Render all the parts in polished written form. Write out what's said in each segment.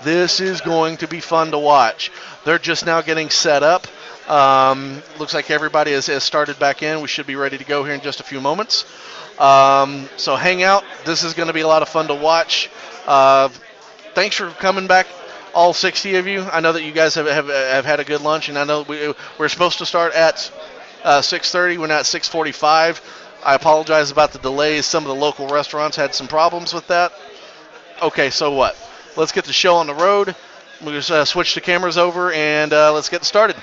This is going to be fun to watch. They're just now getting set up. Looks like everybody has started back in. We should be ready to go here in just a few moments. So hang out. This is going to be a lot of fun to watch. Uh, Thanks for coming back, all 60 of you. I know that you guys have had a good lunch, and I know we're supposed to start at 6:30. We're now at 6:45. I apologize about the delays. Some of the local restaurants had some problems with that. Okay, so what? Let's get the show on the road. We'll just switch the cameras over, and let's get started.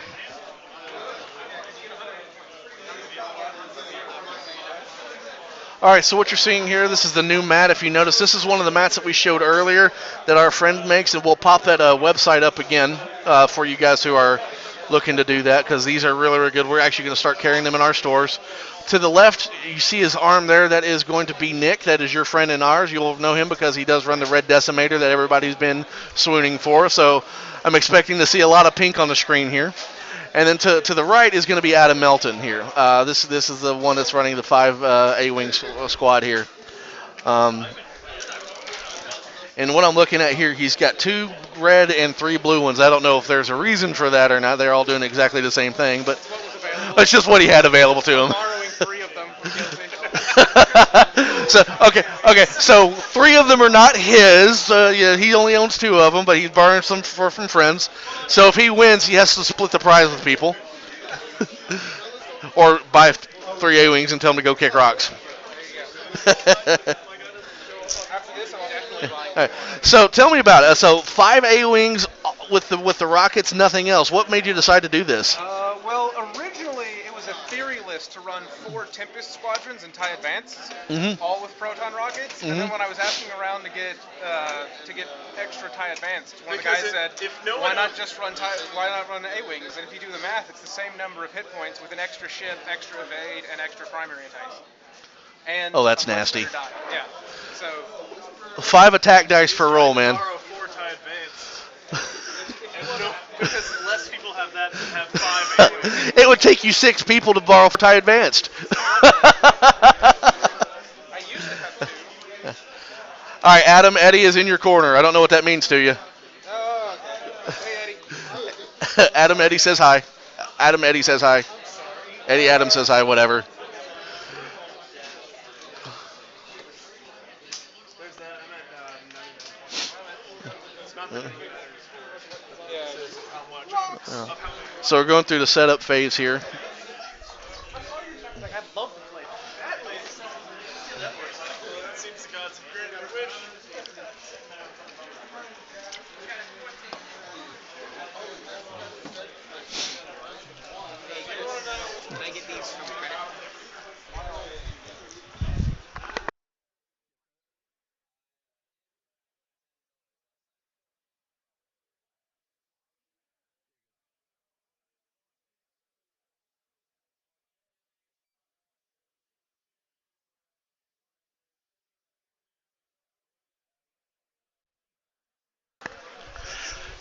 All right, so what you're seeing here, this is the new mat. If you notice, this is one of the mats that we showed earlier that our friend makes, and we'll pop that website up again for you guys who are looking to do that, because these are really, really good. We're actually going to start carrying them in our stores. To the left, you see his arm there. That is going to be Nick. That is your friend and ours. You'll know him because he does run the red decimator that everybody's been swooning for. So I'm expecting to see a lot of pink on the screen here. And then to the right is going to be Adam Melton here. This is the one that's running the 5 A-Wing squad here. And what I'm looking at here, he's got 2 red and 3 blue ones. I don't know if there's a reason for that or not. They're all doing exactly the same thing, but that's just what he had available to him. Borrowing 3 of them. So 3 of them are not his. Yeah, he only owns 2 of them, but he's borrowing some from friends. So if he wins, he has to split the prize with people, or buy 3 A-Wings and tell them to go kick rocks. Right. So tell me about it. So 5 A-Wings with the rockets, nothing else. What made you decide to do this? Well, originally it was a theory list to run 4 Tempest squadrons and TIE Advanced, all with Proton rockets. And then when I was asking around to get extra TIE Advanced, one of the guys said, "Why not run A-Wings? And if you do the math, it's the same number of hit points with an extra ship, extra evade, and extra primary attacks." And oh, that's nasty. Yeah. So 5 attack dice per roll, man. Borrow 4 TIE Advanced. Because less people have that than have 5 A-Wings. It would take you 6 people to borrow for TIE Advanced. I used to have 2. All right, Adam, Eddie is in your corner. I don't know what that means to you. Oh, okay. Hey, Eddie. Adam, Eddie says hi. Adam, Eddie says hi. Eddie, Adam says hi, whatever. Where's that? I'm at 99. So we're going through the setup phase here. I'd love to play that list. That seems to got some great wish. Can I get these from credit?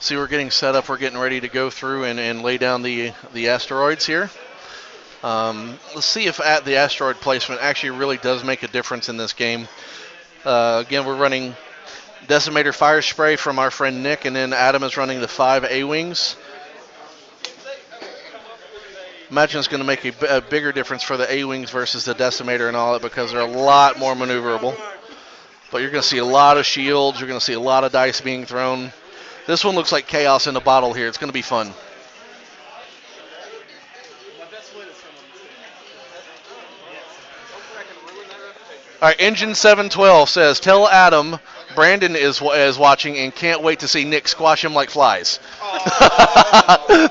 See, we're getting set up. We're getting ready to go through and lay down the asteroids here. Let's see if the asteroid placement actually really does make a difference in this game. Again, we're running Decimator Fire Spray from our friend Nick, and then Adam is running the 5 A-Wings. Imagine it's going to make a bigger difference for the A-Wings versus the Decimator and all that, because they're a lot more maneuverable. But you're going to see a lot of shields. You're going to see a lot of dice being thrown. This one looks like chaos in a bottle here. It's going to be fun. All right, Engine 712 says, "Tell Adam Brandon is watching and can't wait to see Nick squash him like flies."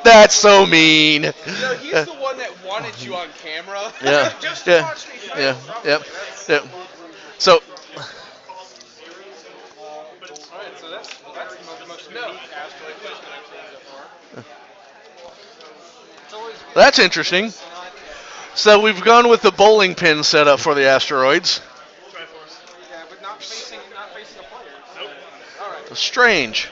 That's so mean. You know, he's the one that wanted you on camera. Yeah. Just Yeah. watch me. Yeah. Yep. Yep. So. Alright, so that's the most unique asteroid placement I've seen so far. It's always That's interesting. So we've gone with the bowling pin setup for the asteroids. yeah, but not facing a player. Nope. Alright. Strange.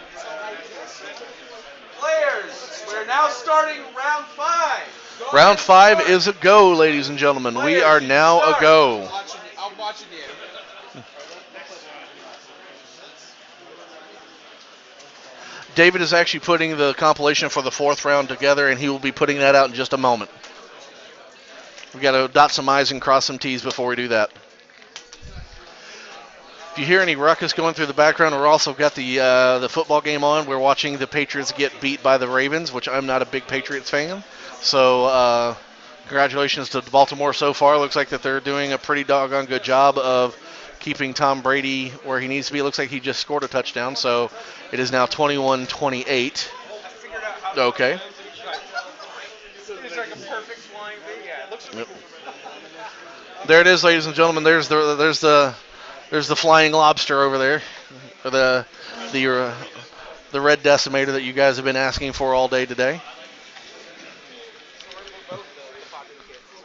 Players, we're now starting round 5. Go Round ahead, 5 start. is a go, ladies and gentlemen. We Players, are you now start. a go. I'm watching you. David is actually putting the compilation for the 4th round together, and he will be putting that out in just a moment. We got to dot some I's and cross some T's before we do that. If you hear any ruckus going through the background, we're also got the football game on. We're watching the Patriots get beat by the Ravens, which I'm not a big Patriots fan. So congratulations to Baltimore so far. Looks like that they're doing a pretty doggone good job of keeping Tom Brady where he needs to be. It looks like he just scored a touchdown, so it is now 21-28. Okay. It's like a perfect flying V. Yeah, it looks Yep. There it is, ladies and gentlemen. There's the flying lobster over there, the red decimator that you guys have been asking for all day today.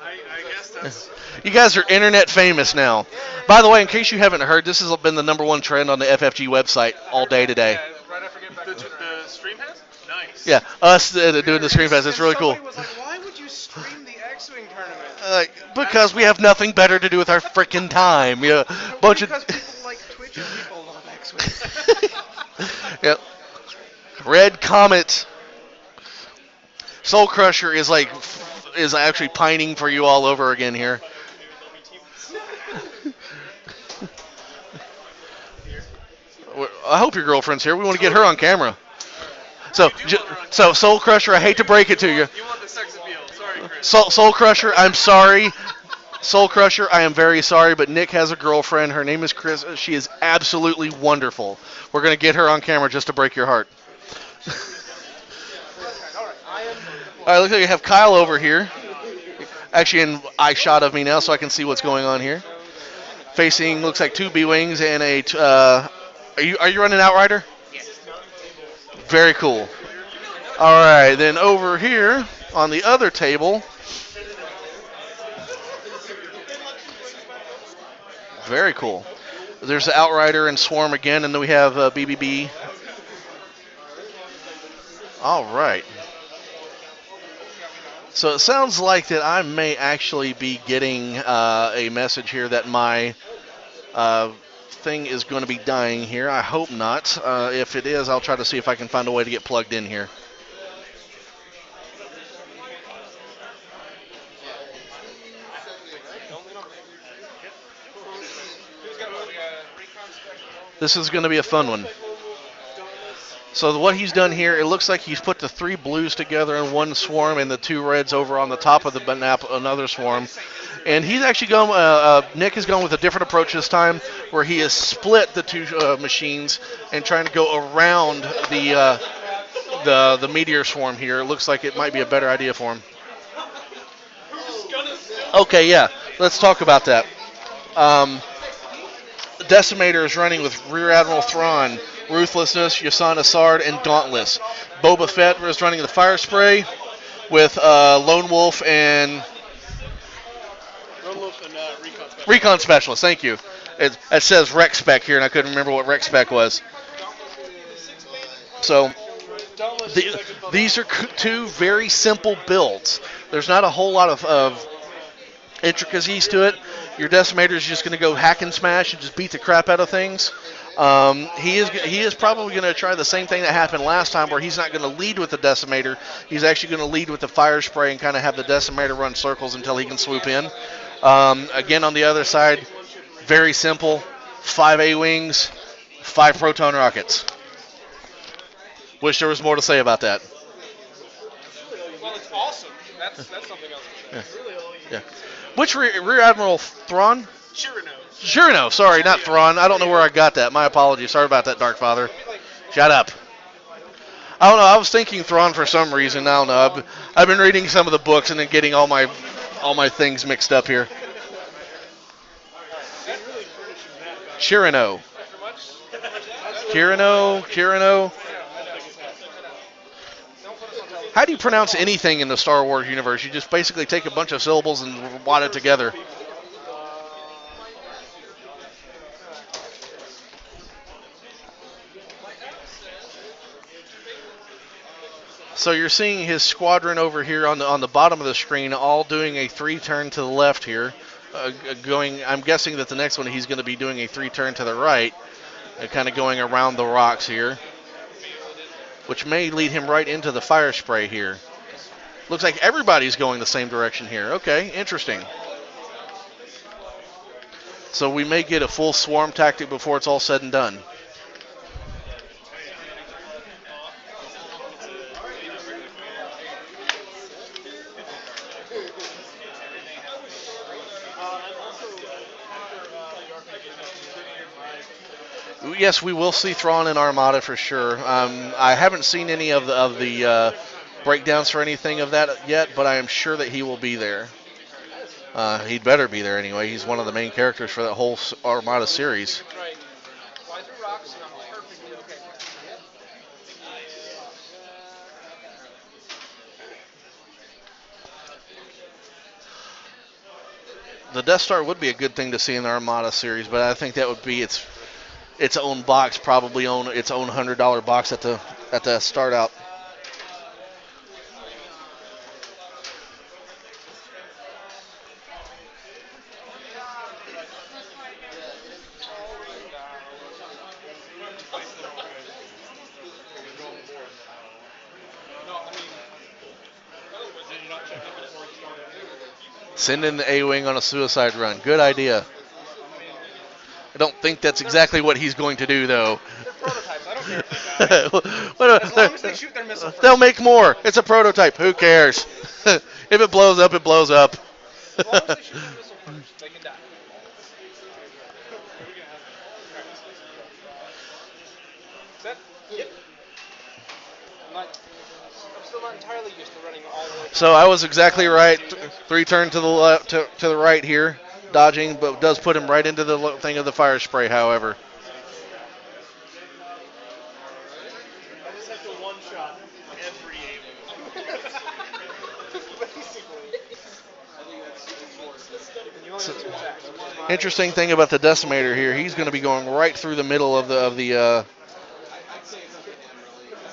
I guess that's... You guys are internet famous now. By the way, in case you haven't heard, this has been the #1 trend on the FFG website all day today. Yeah, right after getting back The, to the the stream has? Nice. Yeah, us doing the screen fest. It's really cool. Somebody was like, why would you stream the X-Wing tournament? Because we have nothing better to do with our freaking time. Yeah, bunch Because of. people like Twitch and people love X-Wing. Yep. Red Comet. Soul Crusher is actually pining for you all over again here. I hope your girlfriend's here. We want to get her on camera. So Soul Crusher, I hate to break it to you. You want the sex appeal. Sorry, Chris. Soul Crusher, I'm sorry. Soul Crusher, I am very sorry, but Nick has a girlfriend. Her name is Chris. She is absolutely wonderful. We're going to get her on camera just to break your heart. All right, looks like you have Kyle over here. Actually in eye shot of me now so I can see what's going on here. Facing, looks like 2 B-Wings and a... are you running Outrider? Yes. Very cool. All right, then over here on the other table... Very cool. There's the Outrider and Swarm again, and then we have BBB. All right. So it sounds like that I may actually be getting a message here that my thing is going to be dying here. I hope not. If it is, I'll try to see if I can find a way to get plugged in here. This is going to be a fun one. So what he's done here, it looks like he's put the 3 blues together in one swarm and the 2 reds over on the top of the map, another swarm. And he's actually gone, Nick has gone with a different approach this time where he has split the 2 machines and trying to go around the meteor swarm here. It looks like it might be a better idea for him. Okay, yeah, let's talk about that. The Decimator is running with Rear Admiral Thrawn, Ruthlessness, Ysanne, Isard, and Dauntless. Boba Fett is running the Fire Spray with Lone Wolf and Recon Specialist. Thank you. It says Rec Spec here, and I couldn't remember what Rec Spec was. So these are 2 very simple builds. There's not a whole lot of intricacies to it. Your Decimator is just going to go hack and smash and just beat the crap out of things. He is probably going to try the same thing that happened last time, where he's not going to lead with the Decimator. He's actually going to lead with the Fire Spray and kind of have the Decimator run circles until he can swoop in. Again, on the other side, very simple: 5 A-Wings, 5 Proton rockets. Wish there was more to say about that. Well, it's awesome. That's something else. Yeah. Yeah. Which Rear Admiral Thrawn? Chiraneau. Chiraneau, sorry, not Thrawn. I don't know where I got that. My apologies. Sorry about that, Dark Father. Shut up. I don't know. I was thinking Thrawn for some reason. I don't know. I've been reading some of the books and then getting all my things mixed up here. Chiraneau. Chiraneau. How do you pronounce anything in the Star Wars universe? You just basically take a bunch of syllables and wad it together. So you're seeing his squadron over here on the bottom of the screen, all doing a 3-turn to the left here. I'm guessing that the next one he's going to be doing a 3-turn to the right, kind of going around the rocks here. which may lead him right into the fire spray here. Looks like everybody's going the same direction here. Okay, interesting. So we may get a full swarm tactic before it's all said and done. Yes, we will see Thrawn and Armada for sure. I haven't seen any of the breakdowns for anything of that yet, but I am sure that he will be there. He'd better be there anyway. He's one of the main characters for that whole Armada series. The Death Star would be a good thing to see in the Armada series, but I think that would be its own box, probably own its own $100 box at the start out. Send in the A-Wing on a suicide run. Good idea. I don't think that's exactly what he's going to do, though. They're prototypes. I don't care if they die. As long as they shoot their missile first. They'll make more. It's a prototype. Who cares? If it blows up, it blows up. As long as they shoot their missile first, they can die. Set? Yep. I'm still not entirely used to running all the way. So I was exactly right. 3 turn to the left, to the right here, dodging, but does put him right into the thing of the fire spray. However, I just have to one-shot every A-Wing. interesting thing about the decimator here, he's going to be going right through the middle of the.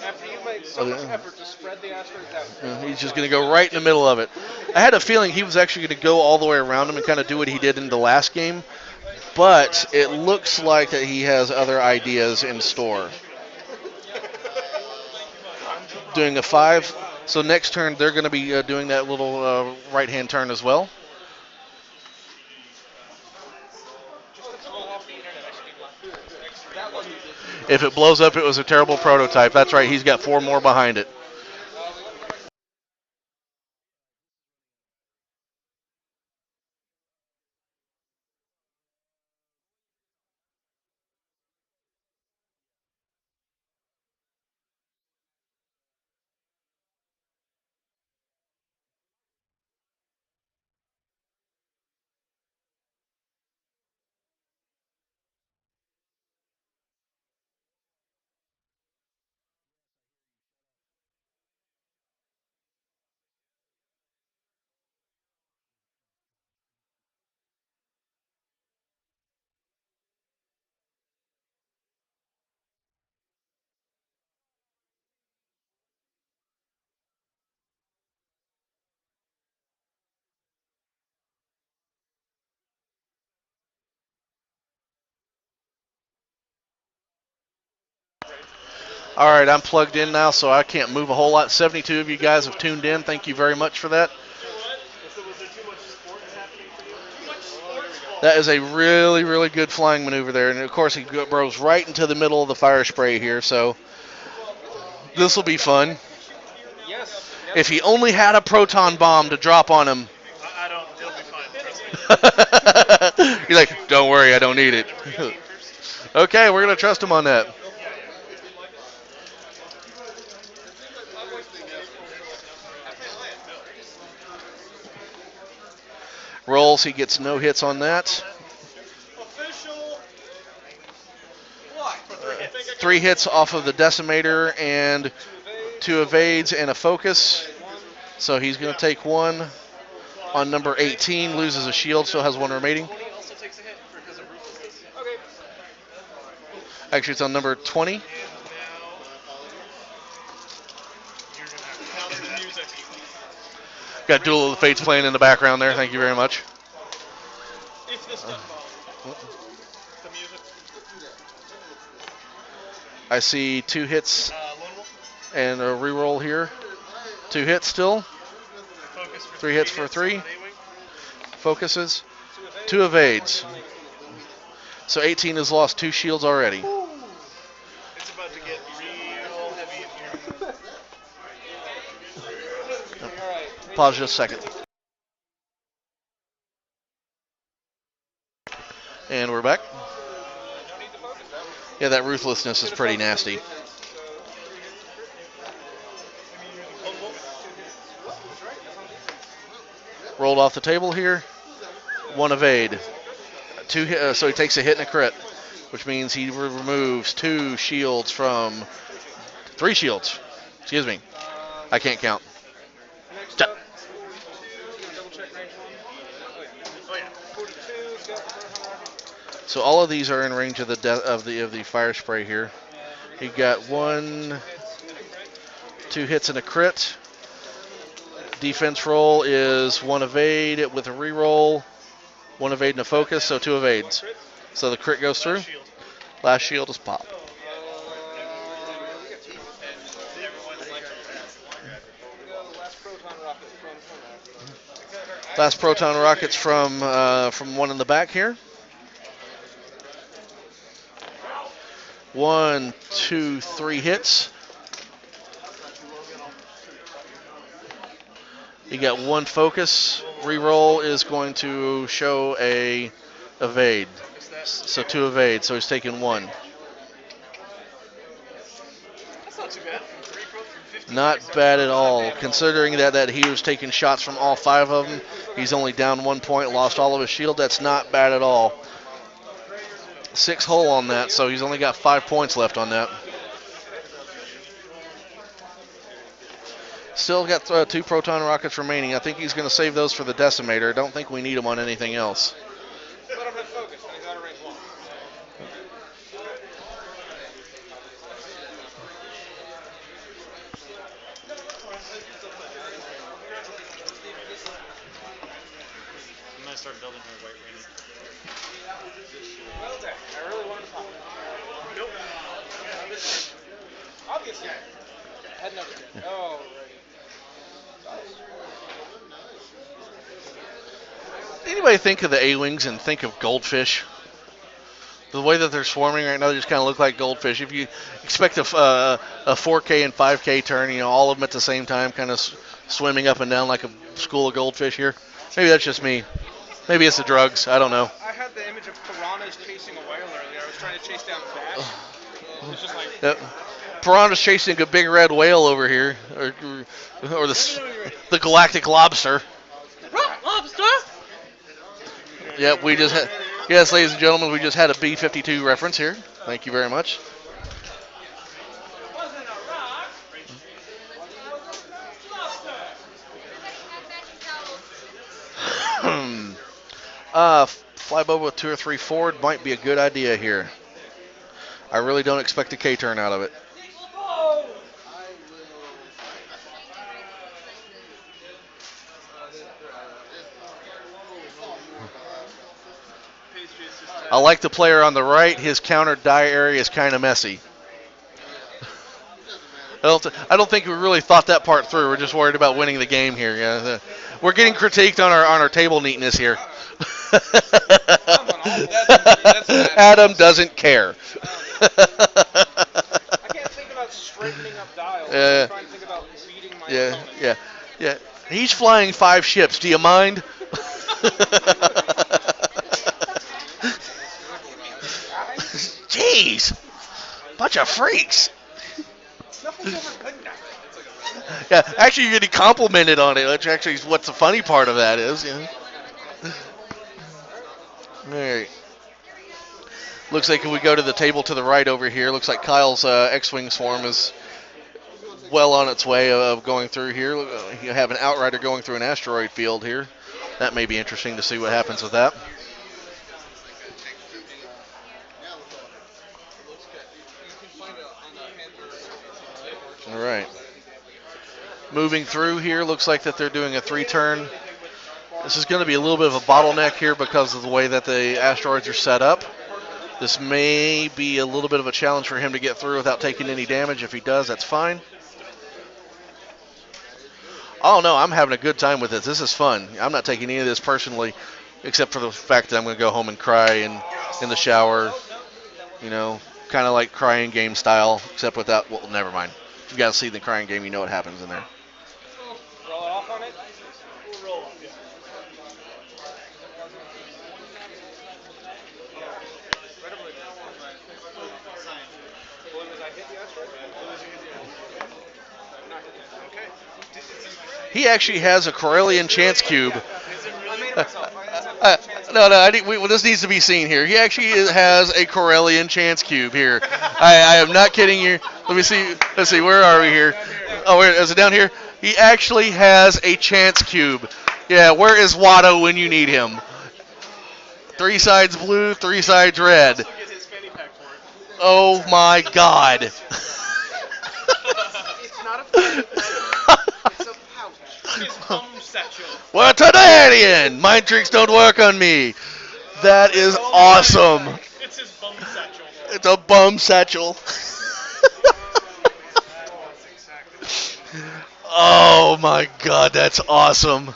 After you made so much effort to spread the asteroids out. He's just going to go right in the middle of it. I had a feeling he was actually going to go all the way around him and kind of do what he did in the last game, but it looks like that he has other ideas in store. Doing a 5, so next turn they're going to be doing that little right-hand turn as well. If it blows up, it was a terrible prototype. That's right, he's got 4 more behind it. All right, I'm plugged in now, so I can't move a whole lot. 72 of you guys have tuned in. Thank you very much for that. Was there too much sports happening for you? Too much sports. That is a really, really good flying maneuver there. And, of course, he goes right into the middle of the fire spray here, so this will be fun. Yes. If he only had a proton bomb to drop on him. I don't. It'll be fine. Trust me. He's like, don't worry, I don't need it. Okay, we're going to trust him on that. Rolls, he gets no hits on that. Official. 3 hits off of the decimator and 2 evades and a focus. So he's going to take 1 on number 18, loses a shield, still has 1 remaining. Also takes a hit because of Ruthlessness. Okay. Actually, it's on number 20. And now you're gonna have to counter the music. Got Duel of the Fates playing in the background there. Thank you very much. If this doesn't bother. The music. I see 2 hits. Lone Wolf. And a reroll here. 2 hits still. Focus for 3 hits for 3. on A-Wing. Focuses. 2 evades. So 18 has lost 2 shields already. It's about to get real heavy in here. Pause just a second. And we're back. Yeah, that Ruthlessness is pretty nasty. Rolled off the table here. 1 evade. 2 hit, so he takes a hit and a crit, which means he removes 2 shields from 3 shields. Excuse me. I can't count. So all of these are in range of the fire spray here. He got 1, 2 hits and a crit. Defense roll is 1 evade with a reroll, 1 evade and a focus, so 2 evades. So the crit goes through. Last shield is pop. Last proton rockets from one in the back here. 1, 2, 3 hits. You got 1 focus. Reroll is going to show a evade. So 2 evade. So he's taking 1. That's not too bad. Not bad at all, considering that he was taking shots from all 5 of them. He's only down 1 point, lost all of his shield. That's not bad at all. 6 hull on that, so he's only got 5 points left on that. Still got 2 proton rockets remaining. I think he's going to save those for the decimator. I don't think we need them on anything else. Let him have focus, and he's out of range 1. I'm gonna start building my white rainy. Okay, I really wanted to pop. Nope. Obviously. Heading over here. Oh, Anybody think of the A-Wings and think of goldfish? The way that they're swarming right now, they just kind of look like goldfish. If you expect a 4K and 5K turn, all of them at the same time, kind of swimming up and down like a school of goldfish here. Maybe that's just me. Maybe it's the drugs. I don't know. I had the image of piranhas chasing a whale earlier. I was trying to chase down Bash. It's just like... Yep. Piranha's chasing a big red whale over here, or the galactic lobster. Lobster! Yep, we just had, yes, ladies and gentlemen, we just had a B-52 reference here. Thank you very much. Fly Boba with 2 or 3 forward might be a good idea here. I really don't expect a K-turn out of it. I like the player on the right. His counter die area is kind of messy. I don't think we really thought that part through. We're just worried about winning the game here. Yeah, we're getting critiqued on our table neatness here. Adam doesn't care. I can't think about straightening up dials. I'm trying to think about beating my opponent. Yeah. He's flying 5 ships. Do you mind? Jeez. Bunch of freaks. Yeah, actually, you're getting complimented on it, which actually is what's the funny part of that is. All right. Looks like if we go to the table to the right over here, looks like Kyle's X-Wing swarm is well on its way of going through here. You have an Outrider going through an asteroid field here. That may be interesting to see what happens with that. All right. Moving through here, looks like that they're doing a 3-turn. This is going to be a little bit of a bottleneck here because of the way that the asteroids are set up. This may be a little bit of a challenge for him to get through without taking any damage. If he does, that's fine. Oh no, I'm having a good time with this. This is fun. I'm not taking any of this personally, except for the fact that I'm going to go home and cry and in the shower. You know, kind of like crying game style, except without. Well, never mind. If you got to see the crying game, you know what happens in there. Roll it off on it. We'll roll up, yeah. He actually has a Corellian chance cube. I made it myself. No, this needs to be seen here. He actually has a Corellian chance cube here. I am not kidding you. Let me see. Let's see. Where are we here? Oh, where is it down here? He actually has a chance cube. Yeah, where is Watto when you need him? 3 sides blue, 3 sides red. Get his fanny pack for it. Oh my God. It's not a fanny pack. It's a pouch. His bum satchel. What a Canadian! Mind tricks don't work on me. That is awesome. It's his bum satchel. It's a bum satchel. Oh my God, that's awesome.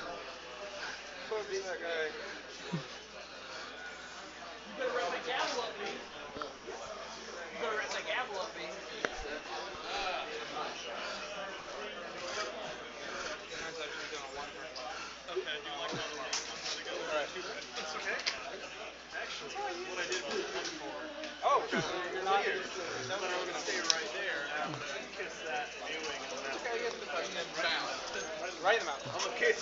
Oh, you're not here. Right in the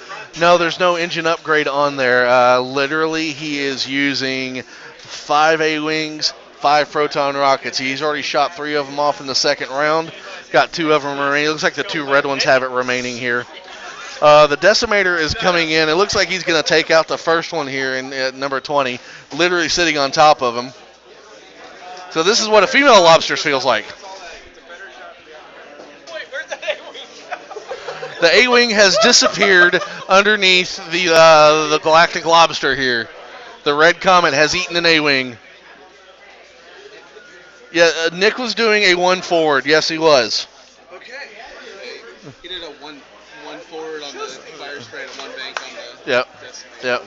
mouth. No, there's no engine upgrade on there. Literally, he is using 5 A-Wings, 5 Proton rockets. He's already shot 3 of them off in the second round. Got 2 of them remaining. Looks like the 2 red ones have it remaining here. The Decimator is coming in. It looks like he's going to take out the first one here at number 20, literally sitting on top of him. So this is what a female lobster feels like. Wait, where'd the A-Wing? The A-Wing has disappeared underneath the galactic lobster here. The red comet has eaten an A-Wing. Yeah, Nick was doing a 1 forward. Yes, he was. Okay. He did a one forward on the fire spray and 1 bank on the. Yep. Yep.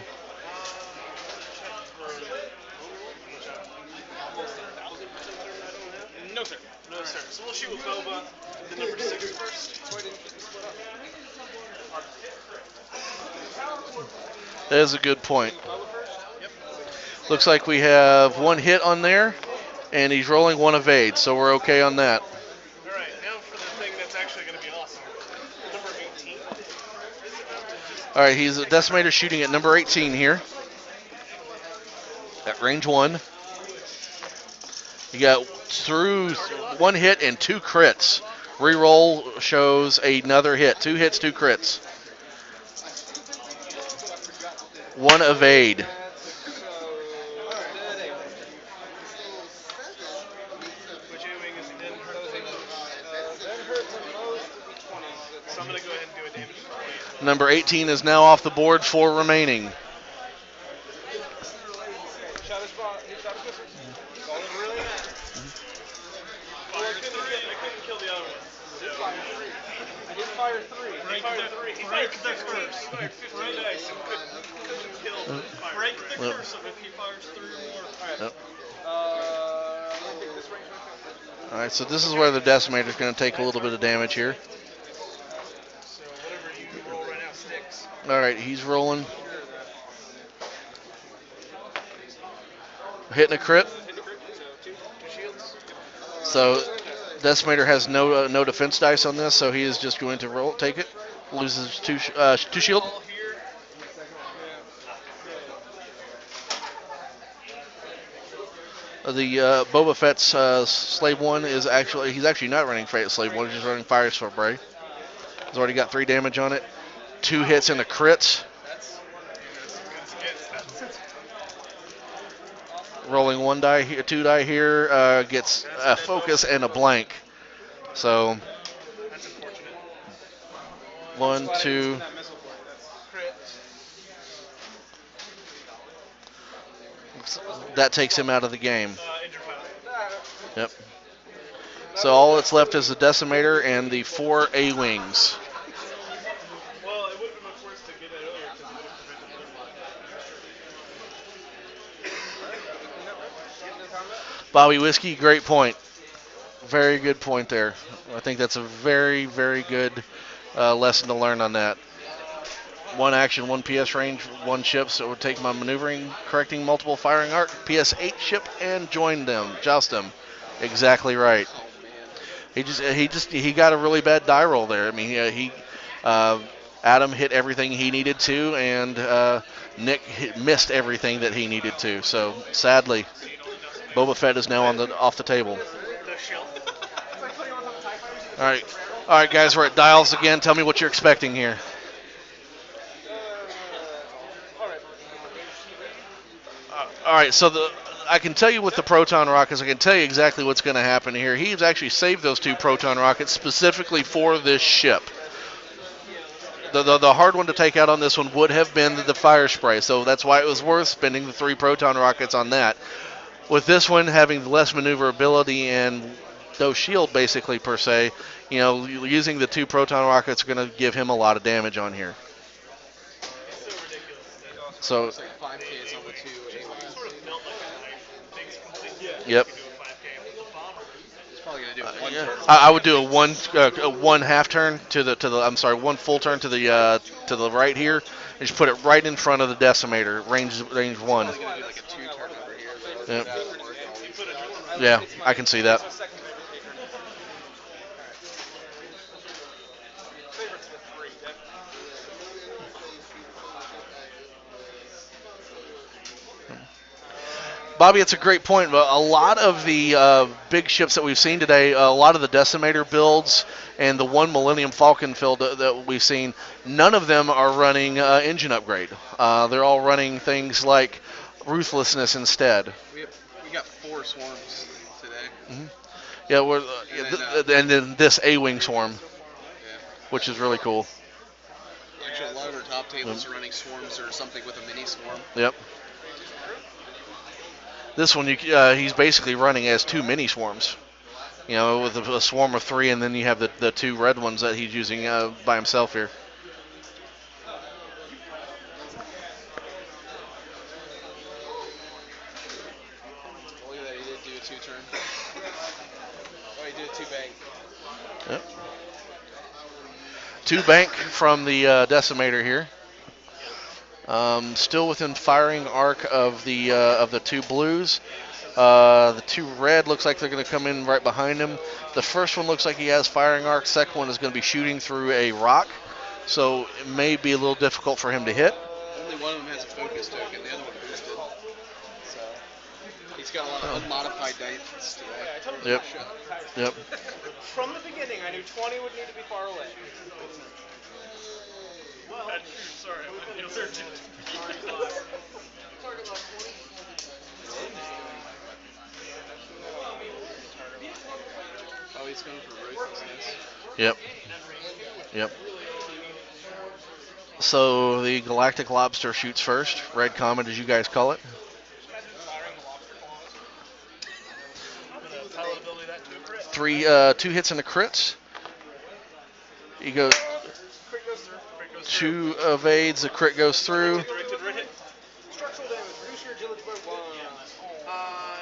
No, sir. No, sir. So we'll shoot with Boba, the number 6 first. That is a good point. Looks like we have 1 hit on there, and he's rolling 1 evade, so we're okay on that. All right, now for the thing that's actually going to be awesome. Number 18. All right, he's a Decimator shooting at number 18 here. At range 1. You got through 1 hit and 2 crits. Reroll shows another hit. 2 hits, 2 crits. 1 evade. Which A-Wing is it? Didn't hurt. So I'm going to go ahead and do a damage for Number 18 is now off the board, 4 remaining. Break the curse. Fired 50 dice and couldn't kill. Break the curse of if he fires 3 or more. Yep. All right, so this is where the Decimator is going to take a little bit of damage here. So whatever you roll right now sticks. All right, he's rolling. Hitting a crit. Two shields. So Decimator has no defense dice on this, so he is just going to take it. Loses 2 shield. All here. The Boba Fett's Slave 1 is he's actually not running Slave 1, he's just running Fire Spray. He's already got 3 damage on it. 2 hits and a crit. Rolling 1 die here, 2 die here, gets a focus and a blank. So That's unfortunate. 1, 2. That takes him out of the game. Injured pilot. Yep. So all that's left is the Decimator and the 4 A-Wings. Well, Bobby Whiskey, great point. Very good point there. I think that's a very, very good lesson to learn on that. One action, one PS range, one ship, so it would take my maneuvering, correcting multiple firing arc, PS8 ship, and join them, joust them. Exactly right. Oh man. He got a really bad die roll there. I mean, Adam hit everything he needed to, and Nick missed everything that he needed to. So sadly, Boba Fett is now off the table. All right, guys, we're at dials again. Tell me what you're expecting here. All right, so I can tell you with the Proton rockets, I can tell you exactly what's going to happen here. He's actually saved those 2 Proton rockets specifically for this ship. The hard one to take out on this one would have been the fire spray, so that's why it was worth spending the 3 Proton rockets on that. With this one having less maneuverability and no shield basically per se, using the 2 Proton rockets are going to give him a lot of damage on here. So, It's like 5Ks on the 2 A1s. yep. He's probably gonna do it one turn. I would do a one half turn to the I'm sorry, one full turn to the right here, and just put it right in front of the decimator, range 1. He's probably gonna do like a 2 turn over here. Yep. Yeah, I can see that. Bobby, it's a great point. But a lot of the big ships that we've seen today, a lot of the Decimator builds and the one Millennium Falcon build that we've seen, none of them are running engine upgrade. They're all running things like Ruthlessness instead. We got 4 swarms today. Mm-hmm. Yeah, and then this A-Wing swarm, Yeah. which is really cool. Actually, a lot of our top tables are running swarms or something with a mini swarm. Yep. This one, he's basically running as 2 mini swarms. With a swarm of 3, and then you have the 2 red ones that he's using by himself here. Look at that, he did do a 2 turn. Oh, he did a 2 bank. Yep. 2 bank from the Decimator here. Still within firing arc of the 2 blues. The 2 red looks like they're going to come in right behind him. The first one looks like he has firing arc. Second one is going to be shooting through a rock, so it may be a little difficult for him to hit. Only one of them has a focus token, the other one boosted. So he's got a lot of unmodified dice today. Yep. Yep. From the beginning, I knew 20 would need to be far away. Sorry, I'm in there too. Oh, he's going for Ruthlessness. Yep. Yep. So the Galactic Lobster shoots first. Red Comet, as you guys call it. Three, 2 hits and a crit. He goes 2 evades. The crit goes through. Structural damage, reduce your agility by 1.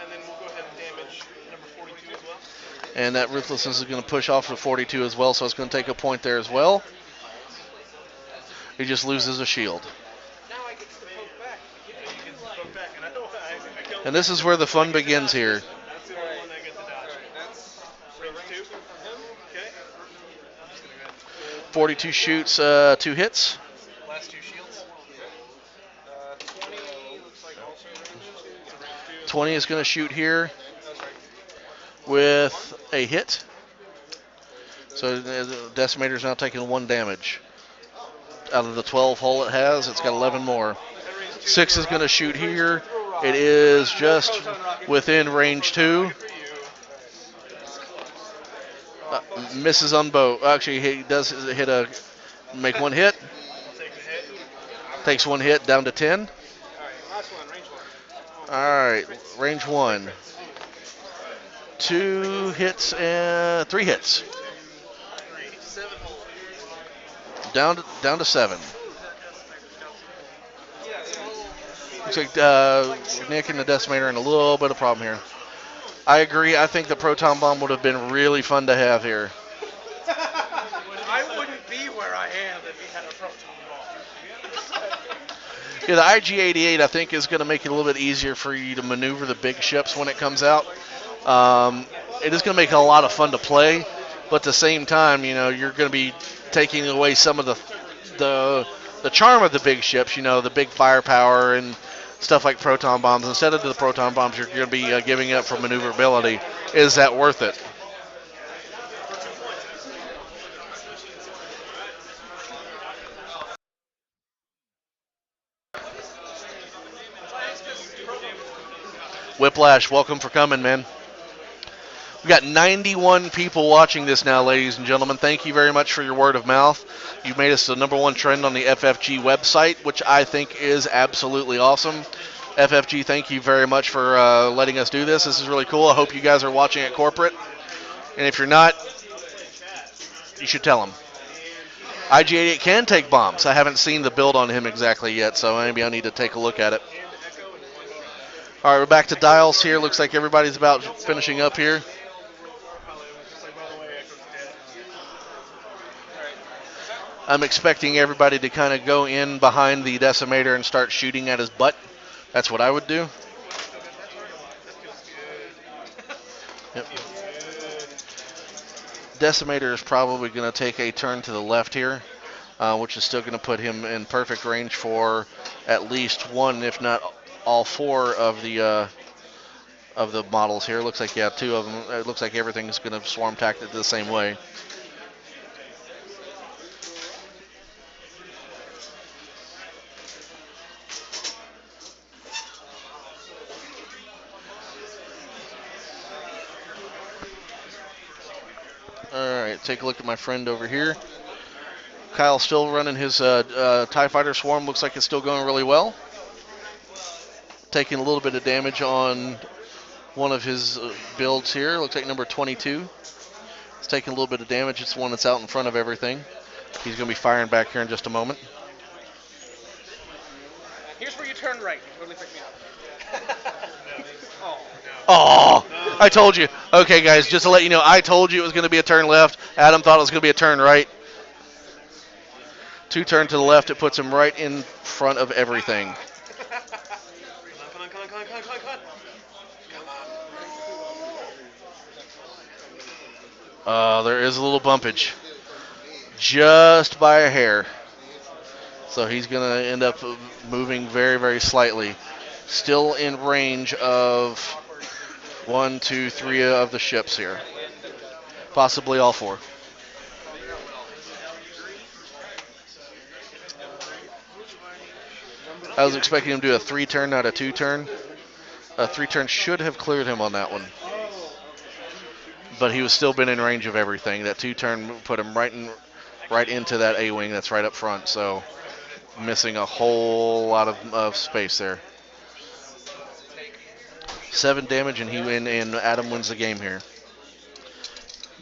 And then we'll go ahead and damage number 42 as well. And that Ruthlessness is going to push off to 42 as well, so it's going to take a point there as well. He just loses a shield. Now I get to poke back. And this is where the fun begins here. That's the only one I get to dodge. That's Range 2 from him. Okay. 42 shoots, 2 hits. last 2 shields. 20 looks like also range 2. 20 is going to shoot here with a hit. So the Decimator is now taking 1 damage. Out of the 12 hull it has, it's got 11 more. 6 is going to shoot here. It is just within range 2. Misses on bow. Actually, he does make 1 hit. Takes 1 hit, down to 10. Last one, range 1. All right, range 1. 2 hits and 3 hits. Down to 7. Looks like Nick and the Decimator are in a little bit of problem here. I agree. I think the proton bomb would have been really fun to have here. I wouldn't be where I am if he had a proton bomb. Yeah, the IG-88 I think is going to make it a little bit easier for you to maneuver the big ships when it comes out. It is going to make it a lot of fun to play, but at the same time, you're going to be taking away some of the charm of the big ships. The big firepower and stuff like proton bombs. Instead of the proton bombs, you're going to be giving up for maneuverability. Is that worth it? Whiplash, welcome for coming, man. We've got 91 people watching this now, ladies and gentlemen. Thank you very much for your word of mouth. You've made us the #1 trend on the FFG website, which I think is absolutely awesome. FFG, thank you very much for letting us do this. This is really cool. I hope you guys are watching at corporate. And if you're not, you should tell them. IG-88 can take bombs. I haven't seen the build on him exactly yet, so maybe I need to take a look at it. All right, we're back to dials here. Looks like everybody's about finishing up here. I'm expecting everybody to kind of go in behind the decimator and start shooting at his butt. That's what I would do. Yep. Decimator is probably going to take a turn to the left here, which is still going to put him in perfect range for at least one, if not all four of the models here. Looks like, yeah, two of them. It looks like everything's going to swarm tactic the same way. All right, take a look at my friend over here. Kyle's still running his TIE Fighter swarm. Looks like it's still going really well. Taking a little bit of damage on one of his builds here. Looks like number 22. It's taking a little bit of damage. It's the one that's out in front of everything. He's going to be firing back here in just a moment. Here's where you turn right. Totally pick me up. Oh, I told you. Okay, guys, just to let you know, I told you it was going to be a turn left. Adam thought it was going to be a turn right. Two turn to the left. It puts him right in front of everything. There is a little bumpage. Just by a hair. So he's going to end up moving very, very slightly. Still in range of 1, 2, 3 of the ships here. Possibly all 4. I was expecting him to do a 3-turn, not a 2-turn. A 3-turn should have cleared him on that one. But he was still been in range of everything. That 2-turn put him right into that A-wing that's right up front. So missing a whole lot of space there. 7 damage, and Adam wins the game here.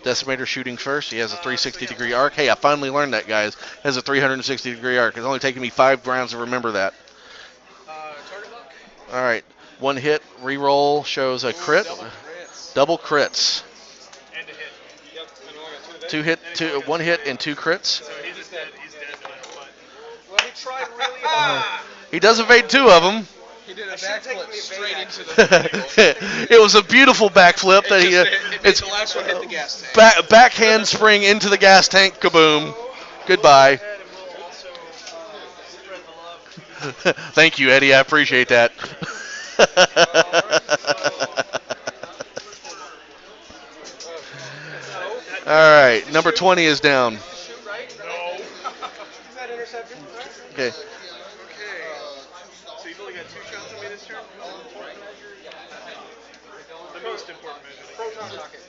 Decimator shooting first. He has a 360-degree arc. Hey, I finally learned that, guys. Has a 360-degree arc. It's only taken me 5 rounds to remember that. All right, 1 hit. Reroll shows a crit. Double crits. And a hit. Yep. 1 hit and 2 crits. So he's dead. Well, he tried really hard. He does evade 2 of them. He did a backflip straight into the. It was a beautiful backflip that he. It's the last one hit the gas tank. Backhand spring into the gas tank. Kaboom. Goodbye. Thank you, Eddie. I appreciate that. All right, number 20 is down. Okay. So you've only got 2 shots on me this turn? The most important measure. Proton rocket.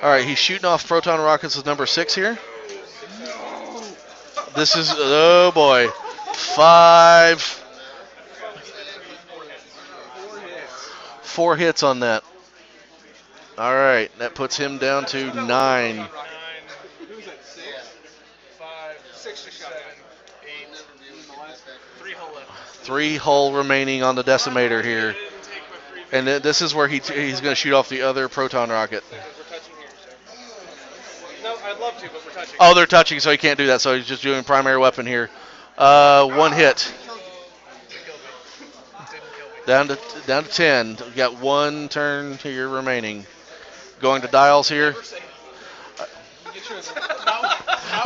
All right, he's shooting off proton rockets with number 6 here. This is, oh boy, 5. 4 hits on that. All right, that puts him down to 9. Who's at 6? 5, 6, 7, 8. 3 hull left. 3 hull remaining on the decimator here. Didn't take my free And this is where he's going to shoot off the other proton rocket. We're touching here, so. No, I'd love to, but we're touching. Oh, they're touching, so he can't do that. So he's just doing primary weapon here. One hit. Down to 10. We got one turn here remaining. Going to dials here.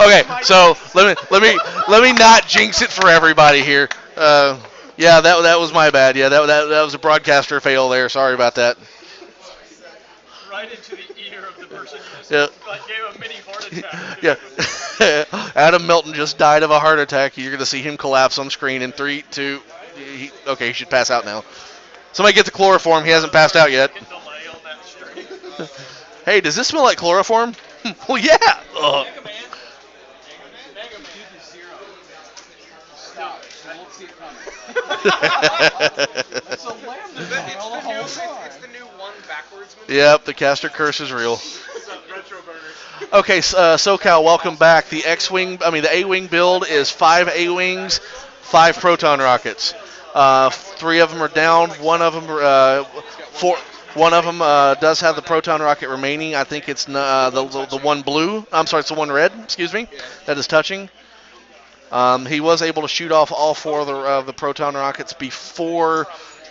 Okay, so let me not jinx it for everybody here. Yeah, that was my bad. Yeah, that was a broadcaster fail there. Sorry about that. Right into the ear of the person you just Yeah. like, gave a mini heart attack. Yeah. Adam Melton just died of a heart attack. You're going to see him collapse on screen in 3, 2. Okay, he should pass out now. Somebody get the chloroform. He hasn't passed out yet. Delay on that stream. Hey, does this smell like chloroform? Well, yeah. Ugh. Mega Man. Mega Man. Stop. I won't see it coming. It's a lambda It's the new one backwards move. Yep, the caster curse is real. What's up, Retro Burner? Okay, SoCal, welcome back. The the A-wing build is 5 A-wings, 5 proton rockets. 3 of them are down. One of them, does have the proton rocket remaining. I think it's the one blue. I'm sorry, it's the one red. Excuse me. That is touching. He was able to shoot off all 4 of the proton rockets before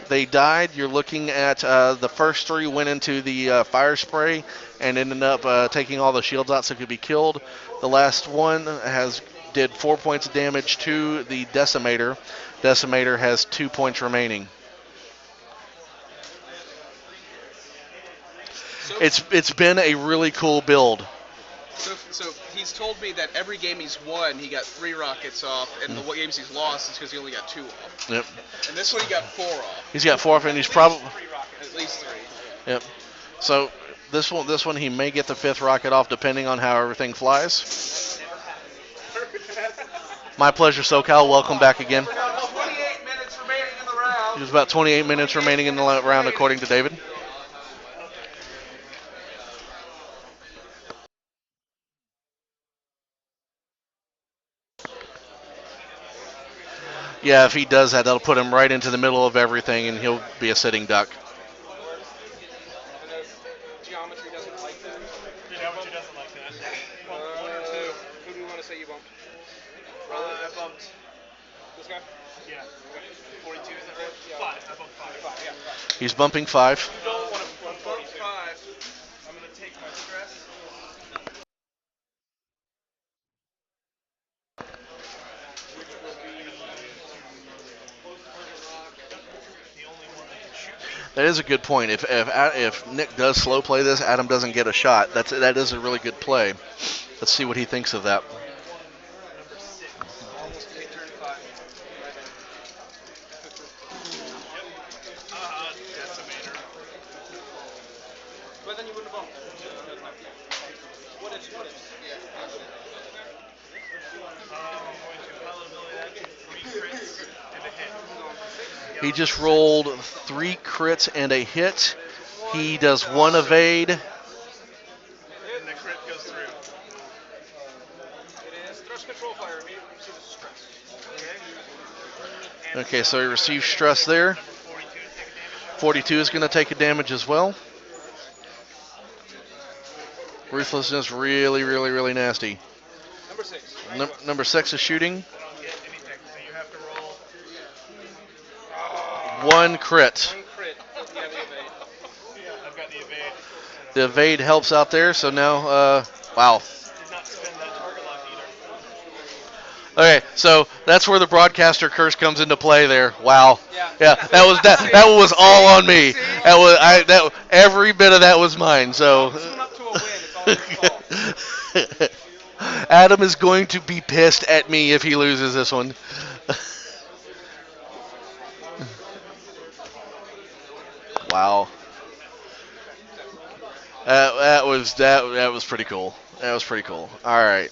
they died. You're looking at the first 3 went into the fire spray and ended up taking all the shields out so it could be killed. The last one did 4 points of damage to the decimator. Decimator has 2 points remaining. It's been a really cool build. So he's told me that every game he's won, he got 3 rockets off, and the games he's lost is because he only got 2 off. Yep. And this one he got 4 off. He's got 4 off, and he's probably At least 3. Yep. So this one he may get the 5th rocket off depending on how everything flies. My pleasure, SoCal. Welcome back again. 28 minutes remaining in the round. There's about 28 minutes remaining in the round, according to David. Yeah, if he does that, that'll put him right into the middle of everything, and he'll be a sitting duck. Geometry doesn't like that. Geometry doesn't like that. One or two. Who do you want to say you bumped? I bumped. This guy? Yeah. 42, is that right? 5. I bumped 5. Yeah. He's bumping 5. You don't want to bump 42. 5. I'm going to take my stress. That is a good point. If Nick does slow play this, Adam doesn't get a shot. That is a really good play. Let's see what he thinks of that. Almost hit turn 5. Decimator. But then you wouldn't have bumped. What if? I'm going to palatability that 3 crits and a hit. He just rolled 3 crits and a hit. He does 1 evade. And the crit goes through. It is thrust control fire. Immediately receives stress. Okay, so he receives stress there. 42 is going to take a damage as well. Ruthlessness, really, really, really nasty. Number 6. Number 6 is shooting. I don't get anything, so you have to roll. 1 crit. 1 crit. Yeah, the evade. I've got the evade. The evade helps out there, so now, wow. Did not spend that target lock either. Okay, so that's where the broadcaster curse comes into play there. Wow. Yeah. That was all on me. Every bit of that was mine. So Swim up to a win. It's all your fault. Adam is going to be pissed at me if he loses this one. Wow. That was pretty cool. That was pretty cool. All right.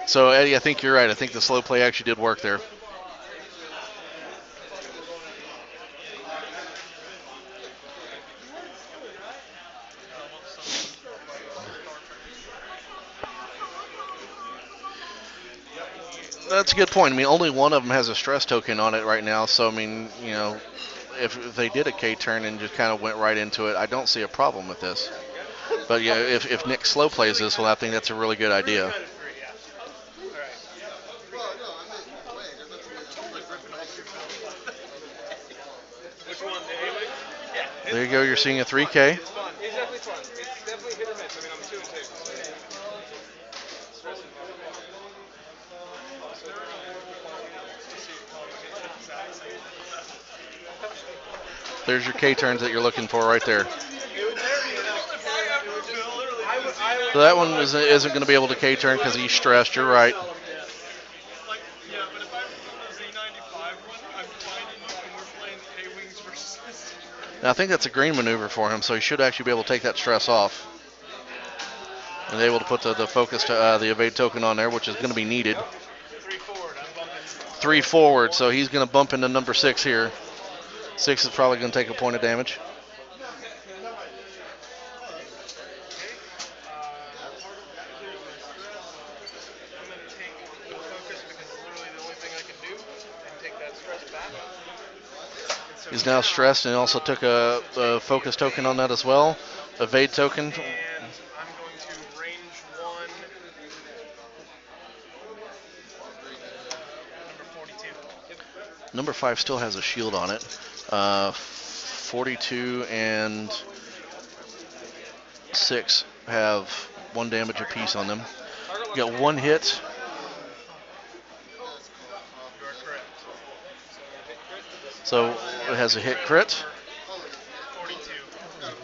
So Eddie, I think you're right. I think the slow play actually did work there. That's a good point. I mean, only one of them has a stress token on it right now. So I mean, if they did a K turn and just kind of went right into it, I don't see a problem with this. But yeah, if Nick slow plays this, well, I think that's a really good idea. Which one? The A-Wing? Yeah. There you go. You're seeing a 3K. It's fun. It's definitely fun. It's definitely hit or miss. I mean, I'm 2 and 2. There's your K turns that you're looking for right there. So that one isn't going to be able to K turn because he's stressed. You're right. Like, yeah, but if I remember the Z95 one, I'm finding it when we're playing A-Wings versus. Now I think that's a green maneuver for him, so he should actually be able to take that stress off. And able to put the focus to the evade token on there, which is going to be needed. 3 forward, I'm bumping. 3 forward, so he's going to bump into number 6 here. 6 is probably going to take a point of damage. He's now stressed and also took a focus token on that as well. Evade token. And I'm going to range 1. Number 42. Number 5 still has a shield on it. 42 and 6 have 1 damage apiece on them. You got 1 hit. So it has a hit crit. 42.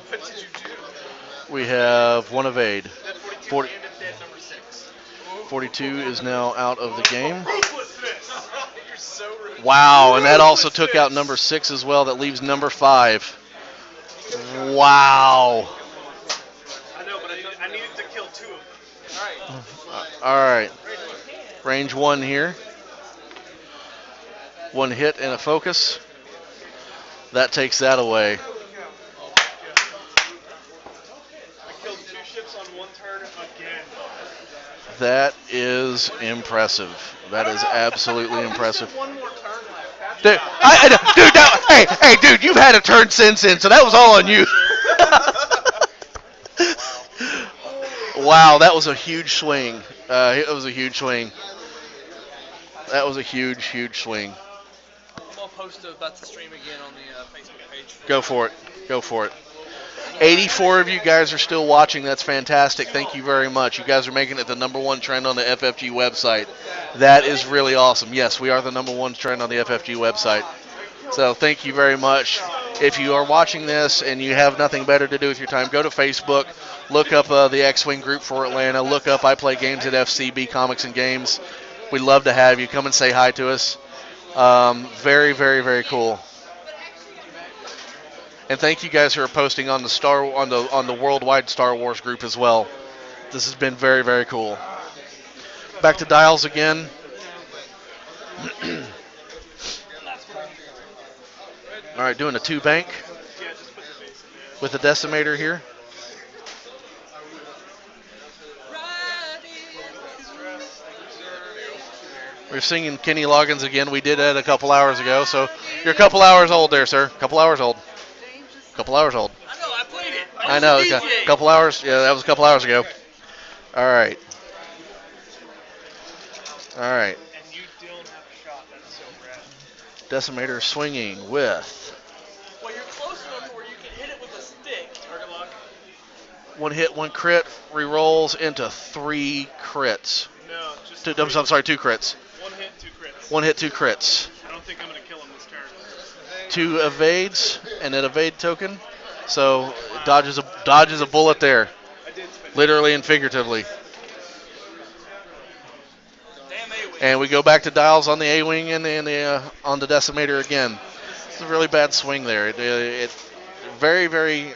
What did you do? We have 1 evade. 40, And a dead number 6. 42 is now out of the game. Ruthlessness! You're so rude. Wow, and that also took out number 6 as well. That leaves number 5. Wow. I know, but I needed to kill 2 of them. All right. Range 1 here. 1 hit and a focus. That takes that away. I killed 2 ships on 1 turn again. That is impressive. That is absolutely impressive. One more turn left. Dude, hey, dude, you've had a turn since then, so that was all on you. Wow, that was a huge swing. It was a huge swing. That was a huge, huge swing. I'll post about the stream again on the Facebook page. Go for it. Go for it. 84 of you guys are still watching. That's fantastic. Thank you very much. You guys are making it the #1 trend on the FFG website. That is really awesome. Yes, we are the #1 trend on the FFG website. So thank you very much. If you are watching this and you have nothing better to do with your time, go to Facebook, look up the X-Wing group for Atlanta, look up I Play Games at FCB Comics and Games. We'd love to have you. Come and say hi to us. Very, very, very cool. And thank you guys who are posting on the worldwide Star Wars group as well. This has been very, very cool. Back to dials again. All right, doing a 2 bank with the decimator here. We're singing Kenny Loggins again. We did that a couple hours ago, so you're a couple hours old there, sir. Couple hours old. Couple hours old. I know, I played it. I know. A couple hours. Yeah, that was a couple hours ago. All right. All right. And you don't have a shot. That's so rad. Decimator swinging with Well, you're close enough where you can hit it with a stick. Target lock. 1 hit, 1 crit, re-rolls into 3 crits. No, just I'm sorry, 2 crits. 1 hit, 2 crits. 1 hit, 2 crits. I don't think I'm going to kill him this turn. 2 evades and an evade token. So dodges a bullet there, I did spin it. literally and figuratively. Damn A-Wing. And we go back to dials on the A-wing and on the decimator again. It's a really bad swing there. It very, very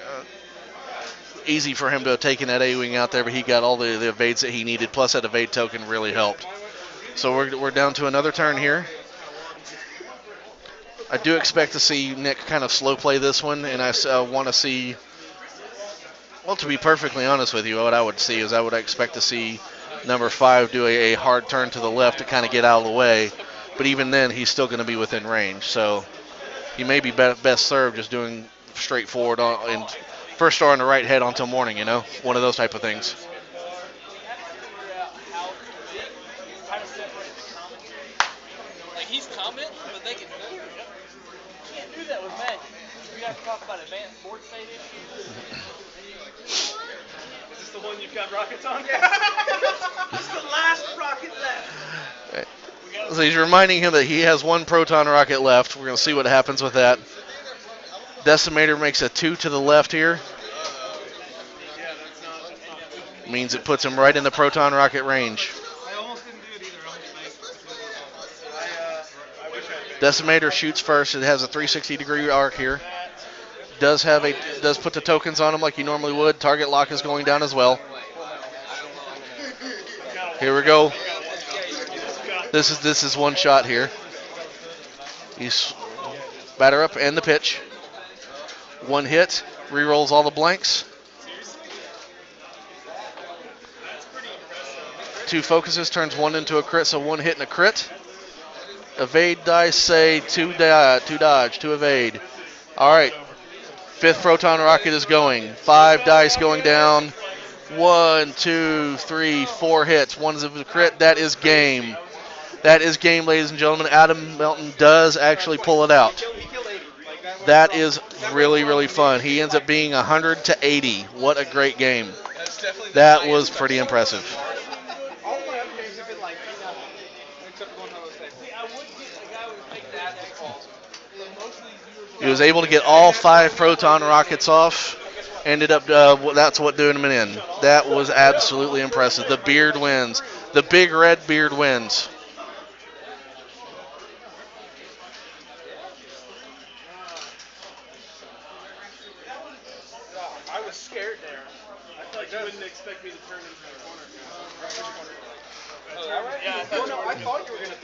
easy for him to have taken that A-wing out there, but he got all the evades that he needed. Plus that evade token really helped. So we're down to another turn here. I do expect to see Nick kind of slow play this one, and I want to see, well, to be perfectly honest with you, what I would see is I would expect to see number 5 do a hard turn to the left to kind of get out of the way, but even then he's still going to be within range. So he may be best served just doing straightforward and first star on the right head until morning. One of those type of things. Like he's commenting, but they can hear him. You can't do that with Magic. You have to talk about advanced board state issues. Is this the one you've got rockets on? This is the last rocket left. Right. So he's reminding him that he has one proton rocket left. We're going to see what happens with that. Decimator makes a 2 to the left here. Means it puts him right in the proton rocket range. I almost didn't do it either. Decimator shoots first. It has a 360-degree arc here. Does put the tokens on him like he normally would. Target lock is going down as well. Here we go. This is one shot here. He's batter up and the pitch. One hit. Rerolls all the blanks. 2 focuses, turns 1 into a crit, so 1 hit and a crit. Evade dice say 2 dodge, 2 evade. All right. 5th proton rocket is going. 5 dice going down. 1, 2, 3, 4 hits. 1 is a crit. That is game. That is game, ladies and gentlemen. Adam Melton does actually pull it out. That is really, really fun. He ends up being 100 to 80. What a great game. That was pretty impressive. All my other games have been like, except for one of those days. I would get a guy with take that also. Most of these viewers He was able to get all 5 proton rockets off. Ended up, that's what doing him in. That was absolutely impressive. The beard wins. The big red beard wins. I was scared there. I feel like you wouldn't expect me to turn into a corner. Oh, that right? Yeah, I thought you were going to